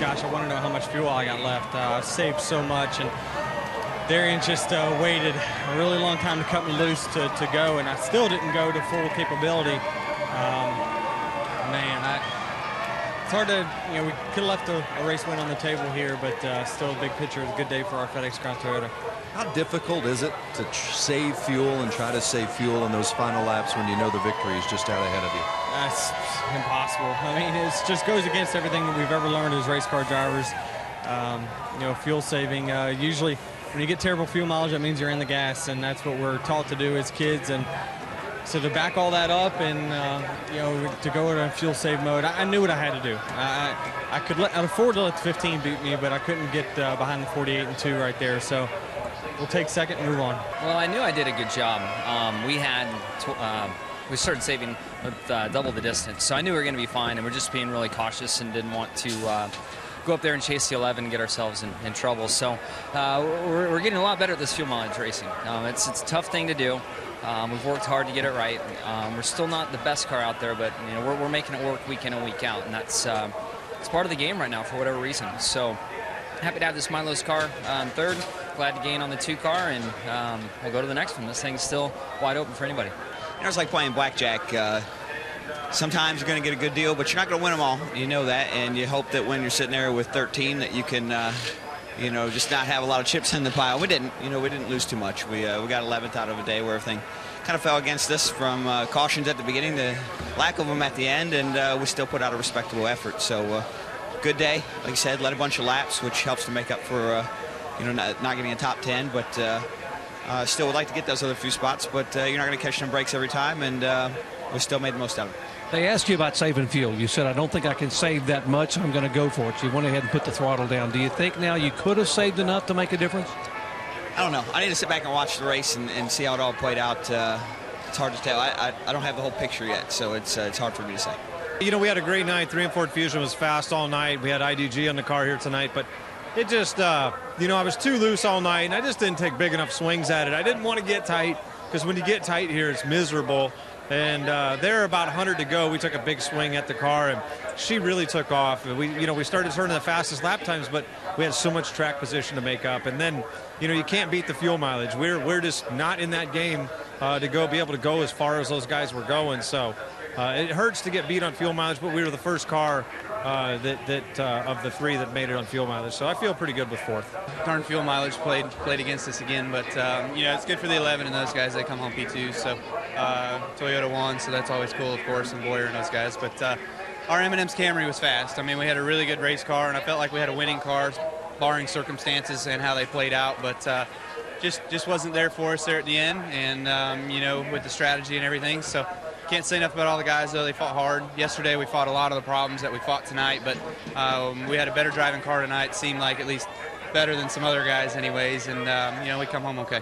gosh, I want to know how much fuel I got left. I saved so much, and Darian just waited a really long time to cut me loose to go, and I still didn't go to full capability. Man, it's hard to, we could have left a race win on the table here, but still a big picture. It's a good day for our FedEx Crown Toyota. How difficult is it to save fuel and try to save fuel in those final laps when you know the victory is just out ahead of you? That's impossible. I mean, it just goes against everything that we've ever learned as race car drivers. Fuel saving, usually when you get terrible fuel mileage, that means you're in the gas, and that's what we're taught to do as kids. And so to back all that up and, to go into fuel save mode, I knew what I had to do. I'd afford to let the 15 beat me, but I couldn't get behind the 48 and 2 right there. So we'll take second and move on. Well, I knew I did a good job. We started saving with double the distance, so I knew we were going to be fine, and we're just being really cautious and didn't want to go up there and chase the 11 and get ourselves in trouble. So we're getting a lot better at this fuel mileage racing. It's a tough thing to do. We've worked hard to get it right. We're still not the best car out there, but we're making it work week in and week out, and that's it's part of the game right now for whatever reason. So happy to have this Milo's car in third. Glad to gain on the 2 car, and we'll go to the next one. This thing's still wide open for anybody. It's like playing blackjack. Sometimes you're going to get a good deal, but you're not going to win them all. You know that, and you hope that when you're sitting there with 13 that you can, just not have a lot of chips in the pile. We didn't. We didn't lose too much. We got 11th out of a day where everything kind of fell against us from cautions at the beginning, the lack of them at the end, and we still put out a respectable effort. So good day. Like I said, led a bunch of laps, which helps to make up for, not getting a top 10, but still would like to get those other few spots, but you're not going to catch them breaks every time, and we still made the most out of it. They asked you about saving fuel. You said, I don't think I can save that much. I'm going to go for it. You went ahead and put the throttle down. Do you think now you could have saved enough to make a difference? I don't know. I need to sit back and watch the race and see how it all played out. It's hard to tell. I don't have the whole picture yet, so it's hard for me to say. We had a great night. 3 and 4 Fusion was fast all night. We had IDG on the car here tonight, but it just, I was too loose all night, and I just didn't take big enough swings at it. I didn't want to get tight, because when you get tight here, it's miserable. And there, about 100 to go, we took a big swing at the car, and she really took off. We started turning the fastest lap times, but we had so much track position to make up. And then, you can't beat the fuel mileage. We're just not in that game to be able to go as far as those guys were going. So it hurts to get beat on fuel mileage, but we were the first car of the 3 that made it on fuel mileage. So I feel pretty good with 4th. Darn fuel mileage played against us again, but it's good for the 11 and those guys. They come home P2, so Toyota won, so that's always cool, of course, and Boyer and those guys. But our M&M's Camry was fast. I mean, we had a really good race car, and I felt like we had a winning car, barring circumstances and how they played out. But just wasn't there for us there at the end, and with the strategy and everything. So can't say enough about all the guys, though. They fought hard. Yesterday we fought a lot of the problems that we fought tonight, but we had a better driving car tonight. Seemed like at least better than some other guys anyways, and we come home okay.